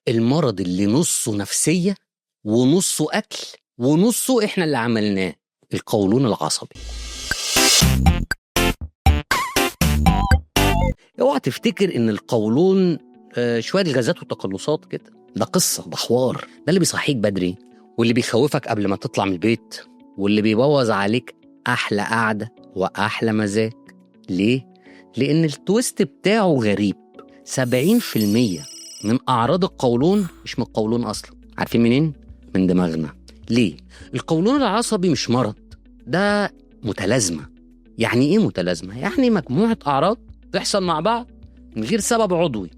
المرض اللي نصه نفسية ونصه أكل ونصه إحنا اللي عملناه، القولون العصبي. اوعى تفتكر إن القولون شوية غازات وتقلصات كده، ده قصة، ده حوار، ده اللي بيصحيك بدري واللي بيخوفك قبل ما تطلع من البيت واللي بيبوظ عليك أحلى قعدة وأحلى مزاج. ليه؟ لأن التويست بتاعه غريب. 70% من أعراض القولون مش من القولون أصلا. عارفين منين؟ من دماغنا. ليه؟ القولون العصبي مش مرض، ده متلازمة. يعني إيه متلازمة؟ يعني مجموعة أعراض تحصل مع بعض من غير سبب عضوي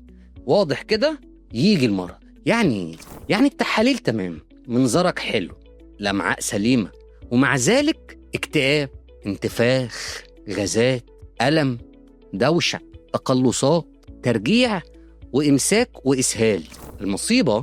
واضح كده يجي المرض. يعني التحاليل تمام، منظرك حلو، الأمعاء سليمة، ومع ذلك اكتئاب، انتفاخ، غازات، ألم، دوشة، تقلصات، ترجيع، وإمساك وإسهال. المصيبة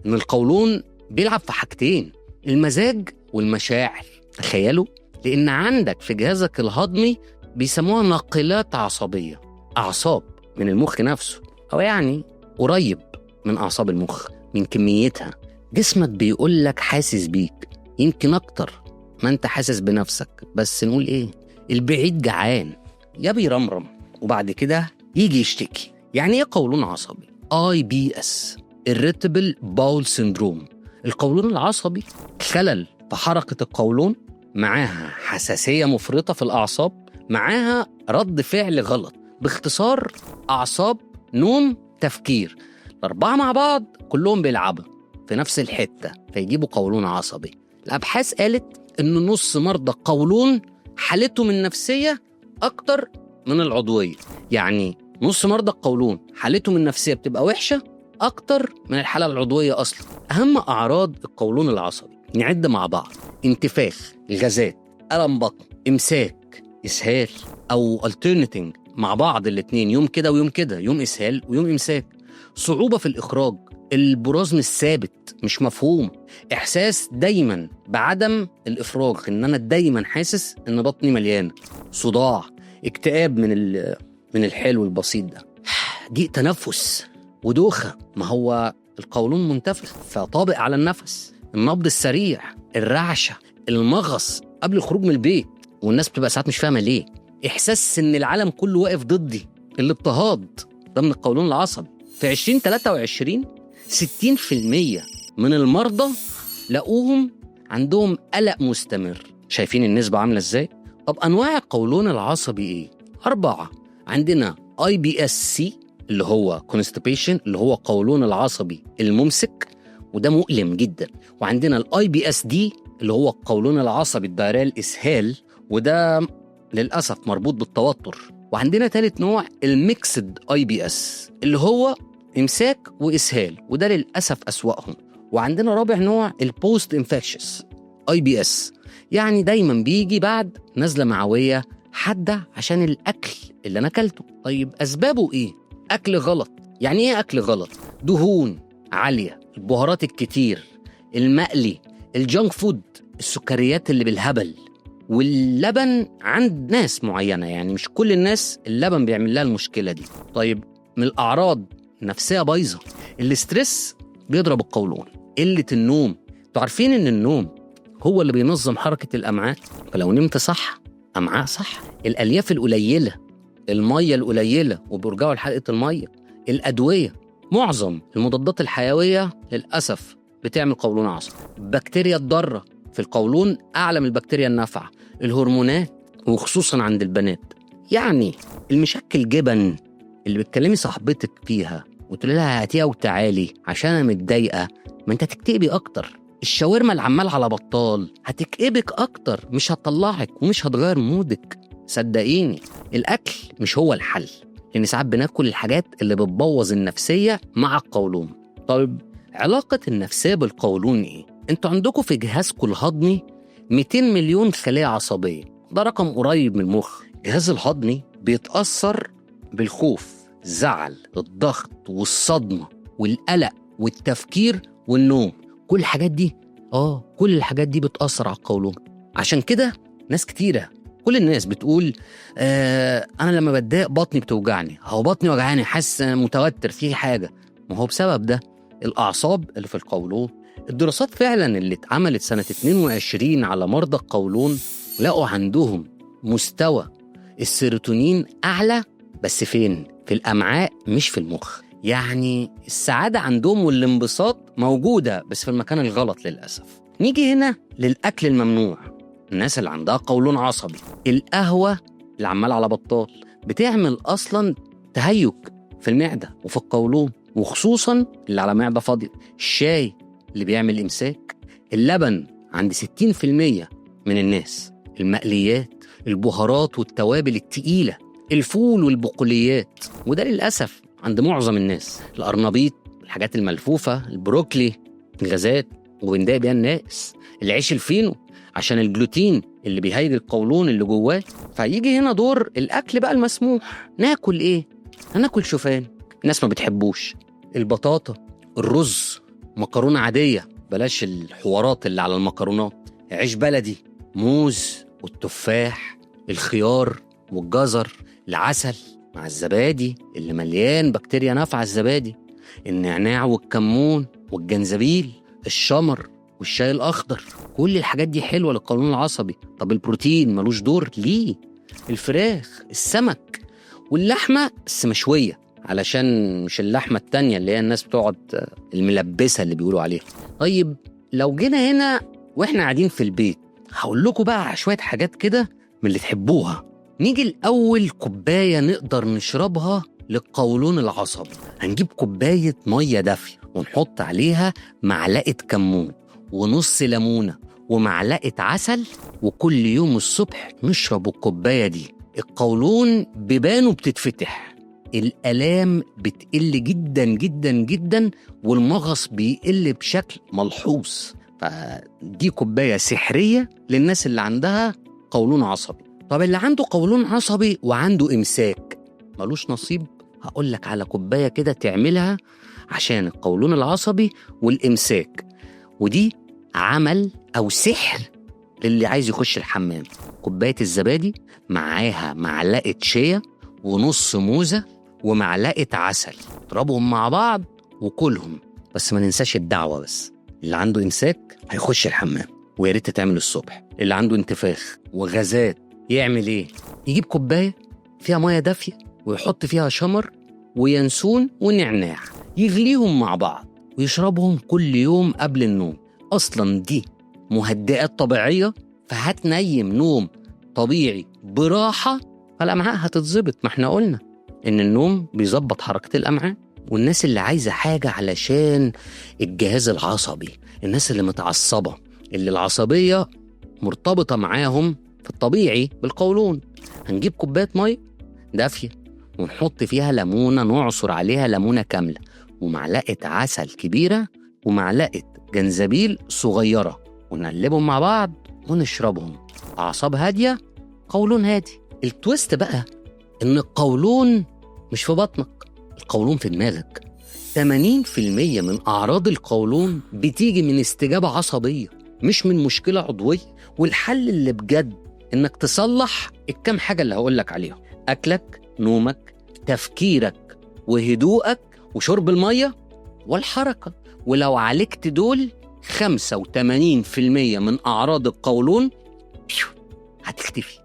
إن القولون بيلعب في حاجتين، المزاج والمشاعر. تخيلوا، لأن عندك في جهازك الهضمي بيسموها ناقلات عصبية، أعصاب من المخ نفسه، أو يعني قريب من أعصاب المخ من كميتها. جسمك بيقولك حاسس بيك يمكن أكتر ما أنت حاسس بنفسك، بس نقول إيه؟ البعيد جعان يا بيرمرم وبعد كده يجي يشتكي. يعني إيه قولون عصبي؟ IBS Irritable Bowel Syndrome. القولون العصبي خلل في حركة القولون، معاها حساسية مفرطة في الأعصاب، معاها رد فعل غلط. باختصار، أعصاب، نوم، تفكير، الأربعة مع بعض كلهم بيلعبوا في نفس الحتة فيجيبوا قولون عصبي. الأبحاث قالت إن نص مرضى القولون حالتهم النفسية أكتر من العضوية. يعني نص مرضى القولون حالتهم النفسية بتبقى وحشة أكتر من الحالة العضوية أصلا. أهم أعراض القولون العصبي نعد مع بعض: انتفاخ، غازات، ألم بطن، إمساك، إسهال، أو alternating مع بعض الاتنين، يوم كده ويوم كده، يوم إسهال ويوم إمساك، صعوبة في الإخراج، البراز مش ثابت، مش مفهوم، إحساس دايما بعدم الإفراغ، إن أنا دايما حاسس إن بطني مليانة، صداع، اكتئاب من الحلو البسيط ده، ضيق تنفس ودوخة، ما هو القولون منتفخ فطابق على النفس، النبض السريع، الرعشة، المغص قبل الخروج من البيت والناس بتبقى ساعات مش فاهمة ليه، إحساس إن العالم كله واقف ضدي، الاضطهاد، ده من القولون العصبي. في 2023 60% من المرضى لقوهم عندهم قلق مستمر. شايفين النسبة عاملة إزاي؟ طب أنواع القولون العصبي إيه؟ 4. عندنا IBS-C اللي هو constipation، اللي هو قولون العصبي الممسك وده مؤلم جدا. وعندنا IBS-D اللي هو القولون العصبي الدائري الإسهال وده للأسف مربوط بالتوتر. وعندنا ثالث نوع الميكسد IBS اللي هو إمساك وإسهال وده للأسف أسوأهم. وعندنا رابع نوع البوست انفكشس IBS، يعني دايما بيجي بعد نزلة معوية حادة عشان الأكل اللي أنا أكلته. طيب أسبابه إيه؟ أكل غلط. يعني إيه أكل غلط؟ دهون عالية، البهارات الكتير، المقلي، الجانك فود، السكريات اللي بالهبل، واللبن عند ناس معينة، يعني مش كل الناس اللبن بيعمل لها المشكلة دي. طيب من الأعراض نفسية بايظة، الاسترس بيضرب القولون، قلة النوم. تعرفين إن النوم هو اللي بينظم حركة الأمعاء، فلو نمت صح أمعاء صح. الألياف القليلة، المية القليلة وبيرجعوا لحلقة المية، الأدوية، معظم المضادات الحيوية للأسف بتعمل قولون عصبي. البكتيريا الضارة في القولون أعلى من البكتيريا النافعة، الهرمونات وخصوصا عند البنات. يعني المشكل جبن اللي بتكلمي صاحبتك فيها وتقول لها هاتيها وتعالي عشان أنا متضايقة، ما أنت تكتئبي أكتر. الشاورما العمال على بطال هتكئبك أكتر، مش هتطلعك ومش هتغير مودك. صدقيني الأكل مش هو الحل، لأن ساعات بناكل الحاجات اللي بتبوظ النفسية مع القولون. طيب علاقة النفسية بالقولون إيه؟ أنتوا عندكم في جهازكم الهضمي 200 مليون خلية عصبية، ده رقم قريب من المخ. الجهاز الهضمي بيتأثر بالخوف، الزعل، الضغط والصدمة والقلق والتفكير والنوم. كل الحاجات دي بتأثر على القولون. عشان كده ناس كتيرة، كل الناس بتقول أنا لما بتضايق بطني بتوجعني، هو بطني وجعاني، حاسس متوتر في حاجة. ما هو بسبب ده الأعصاب اللي في القولون. الدراسات فعلا اللي اتعملت سنة 22 على مرضى القولون لقوا عندهم مستوى السيروتونين أعلى، بس فين؟ في الأمعاء مش في المخ. يعني السعادة عندهم والانبساط موجودة بس في المكان الغلط للأسف. نيجي هنا للأكل الممنوع. الناس اللي عندها قولون عصبي، القهوة اللي عمال على بطال بتعمل أصلا تهيج في المعدة وفي القولون، وخصوصا اللي على معدة فاضية. الشاي اللي بيعمل إمساك، اللبن عند 60% من الناس، المقليات، البهارات والتوابل التقيلة، الفول والبقوليات، وده للأسف عند معظم الناس، القرنبيط، الحاجات الملفوفة، البروكلي، الغازات وبنضايق بيها الناس، العيش الفينو عشان الجلوتين اللي بيهيج القولون اللي جواه. فيجي هنا دور الأكل بقى المسموح. ناكل إيه؟ هناكل شوفان، الناس ما بتحبوش، البطاطا، الرز، مكرونة عادية، بلاش الحوارات اللي على المكرونات، عيش بلدي، موز والتفاح، الخيار والجزر، العسل مع الزبادي اللي مليان بكتيريا نافعة، الزبادي، النعناع والكمون والجنزبيل، الشمر والشاي الأخضر. كل الحاجات دي حلوة للقولون العصبي. طب البروتين ملوش دور ليه؟ الفراخ، السمك واللحمة بس مشوية، علشان مش اللحمة التانية اللي هي الناس بتقعد الملبسة اللي بيقولوا عليها. طيب لو جينا هنا وإحنا قاعدين في البيت، هقول لكم بقى شوية حاجات كده من اللي تحبوها. نيجي الأول كوباية نقدر نشربها للقولون العصبي. هنجيب كوباية مية دافية ونحط عليها معلقة كمون ونص ليمونة ومعلقة عسل، وكل يوم الصبح نشرب الكوباية دي. القولون بيبانه بتتفتح، الآلام بتقل جدا جدا جدا، والمغص بيقل بشكل ملحوظ. فدي كوباية سحرية للناس اللي عندها قولون عصبي. طب اللي عنده قولون عصبي وعنده إمساك ملوش نصيب؟ هقول لك على كوباية كده تعملها عشان القولون العصبي والإمساك، ودي عمل أو سحر للي عايز يخش الحمام. كوباية الزبادي معاها معلقة شيا ونص موزة ومعلقة عسل، اضربهم مع بعض وكلهم. بس ما ننساش الدعوة، بس اللي عنده إمساك هيخش الحمام، ويا ريت تعمل الصبح. اللي عنده انتفاخ وغازات يعمل ايه؟ يجيب كوباية فيها مية دافية ويحط فيها شمر وينسون ونعناع، يغليهم مع بعض ويشربهم كل يوم قبل النوم. أصلا دي مهدئات طبيعية، فهتنيم نوم طبيعي براحة، فالأمعاء هتتظبط. ما احنا قلنا إن النوم بيظبط حركة الأمعاء. والناس اللي عايزة حاجة علشان الجهاز العصبي، الناس اللي متعصبة، اللي العصبية مرتبطة معاهم في الطبيعي بالقولون، هنجيب كوباية مية دافية ونحط فيها ليمونة، نعصر عليها ليمونة كاملة ومعلقة عسل كبيرة ومعلقة جنزبيل صغيرة، ونقلبهم مع بعض ونشربهم. أعصاب هادية، قولون هادي. التويست بقى إن القولون مش في بطنك، القولون في دماغك. 80% من أعراض القولون بتيجي من استجابة عصبية مش من مشكلة عضوية. والحل اللي بجد إنك تصلح الكام حاجة اللي هقولك عليهم: أكلك، نومك، تفكيرك وهدوءك، وشرب المية والحركة. ولو عالجت دول 85% من أعراض القولون هتختفي.